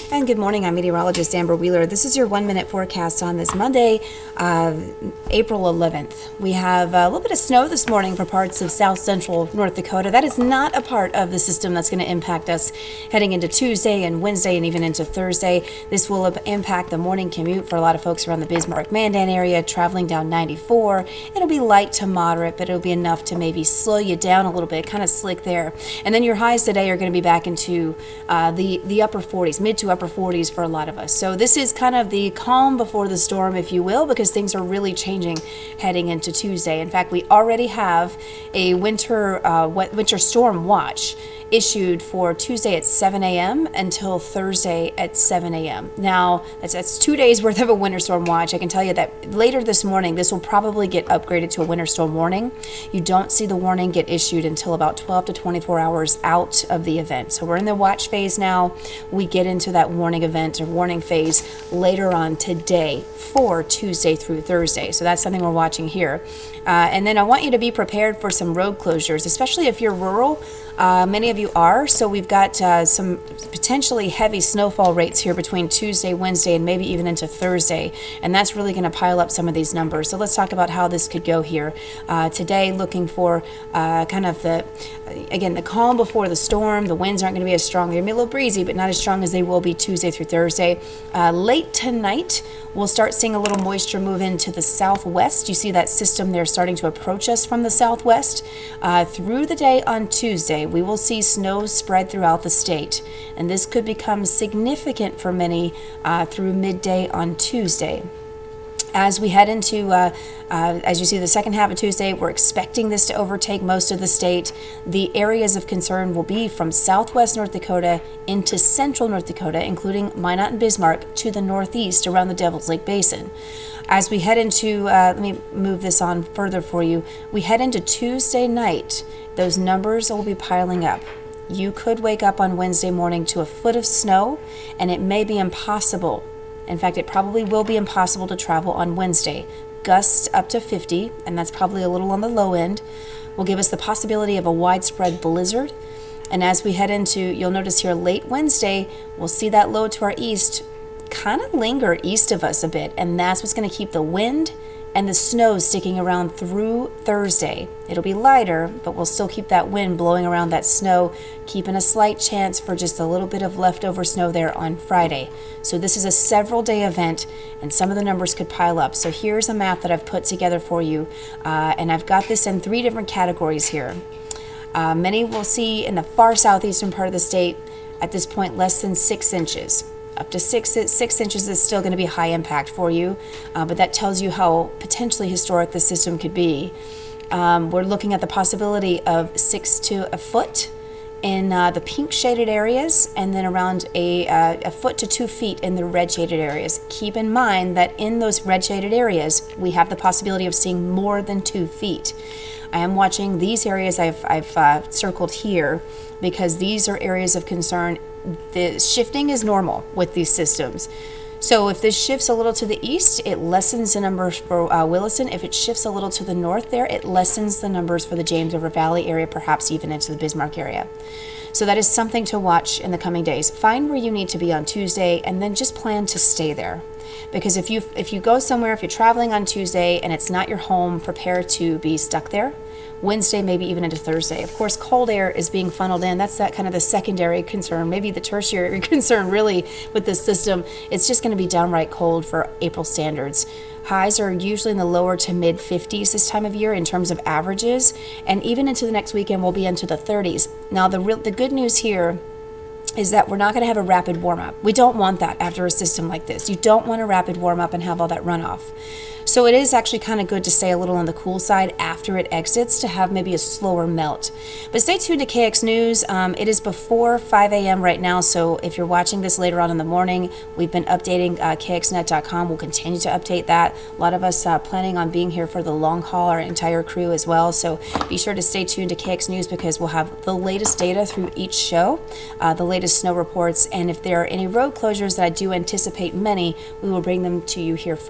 And good morning, I'm meteorologist Amber Wheeler. This is your 1 minute forecast on this Monday, April 11th. We have a little bit of snow this morning for parts of south central North Dakota. That is not a part of the system that's going to impact us heading into Tuesday and Wednesday and even into Thursday. This will impact the morning commute for a lot of folks around the Bismarck-Mandan area traveling down 94. It'll be light to moderate, but it'll be enough to maybe slow you down a little bit, kind of slick there. And then your highs today are going to be back into the upper 40s, mid to upper 40s for a lot of us. So this is kind of the calm before the storm, if you will, because things are really changing heading into Tuesday. In fact, we already have a winter storm watch issued for Tuesday at 7 a.m. until Thursday at 7 a.m. Now, that's 2 days worth of a winter storm watch. I can tell you that later this morning, this will probably get upgraded to a winter storm warning. You don't see the warning get issued until about 12 to 24 hours out of the event. So we're in the watch phase now. We get into that warning event or warning phase later on today for Tuesday through Thursday. So that's something we're watching here. And then I want you to be prepared for some road closures, especially if you're rural. Many of you are, so we've got some potentially heavy snowfall rates here between Tuesday, Wednesday, and maybe even into Thursday, and that's really going to pile up some of these numbers. So let's talk about how this could go here. Today, looking for kind of the calm before the storm. The winds aren't going to be as strong. They're going to be a little breezy, but not as strong as they will be Tuesday through Thursday. Late tonight, we'll start seeing a little moisture move into the southwest. You see that system there starting to approach us from the southwest. Through the day on Tuesday, we will see snow spread throughout the state, and this could become significant for many through midday on Tuesday. As we head into, as you see, the second half of Tuesday, we're expecting this to overtake most of the state. The areas of concern will be from southwest North Dakota into central North Dakota, including Minot and Bismarck, to the northeast around the Devil's Lake Basin. As we head into, let me move this on further for you, we head into Tuesday night, those numbers will be piling up. You could wake up on Wednesday morning to a foot of snow, and it may be impossible. In fact, it probably will be impossible to travel on Wednesday. Gusts up to 50, and that's probably a little on the low end, will give us the possibility of a widespread blizzard. And as we head into, you'll notice here late Wednesday, we'll see that low to our east kind of linger east of us a bit, and that's what's going to keep the wind and the snow sticking around through Thursday. It'll be lighter, but we'll still keep that wind blowing around that snow, keeping a slight chance for just a little bit of leftover snow there on Friday. So this is a several-day event, and some of the numbers could pile up. So here's a map that I've put together for you, and I've got this in 3 different categories here. Many will see in the far southeastern part of the state, at this point, less than 6 inches. Up to 6 inches is still going to be high impact for you, but that tells you how potentially historic the system could be. We're looking at the possibility of 6 to a foot in the pink shaded areas, and then around a foot to 2 feet in the red shaded areas. Keep in mind that in those red shaded areas, we have the possibility of seeing more than 2 feet. I am watching these areas I've circled here because these are areas of concern. The shifting is normal with these systems. So if this shifts a little to the east, it lessens the numbers for Williston. If it shifts a little to the north there, it lessens the numbers for the James River Valley area, perhaps even into the Bismarck area. So that is something to watch in the coming days. Find where you need to be on Tuesday and then just plan to stay there. Because if you go somewhere, if you're traveling on Tuesday and it's not your home, prepare to be stuck there. Wednesday, maybe even into Thursday. Of course, cold air is being funneled in. That's that kind of the secondary concern, maybe the tertiary concern really with this system. It's just going to be downright cold for April standards. Highs are usually in the lower to mid 50s this time of year in terms of averages, and even into the next weekend we'll be into the 30s. Now the good news here is that we're not going to have a rapid warm-up. We don't want that after a system like this. You don't want a rapid warm-up and have all that runoff. So it is actually kind of good to stay a little on the cool side after it exits to have maybe a slower melt. But stay tuned to KX News. It is before 5 a.m. right now, so if you're watching this later on in the morning, we've been updating KXNet.com. We'll continue to update that. A lot of us planning on being here for the long haul, our entire crew as well. So be sure to stay tuned to KX News because we'll have the latest data through each show, the latest snow reports, and if there are any road closures that I do anticipate many, we will bring them to you here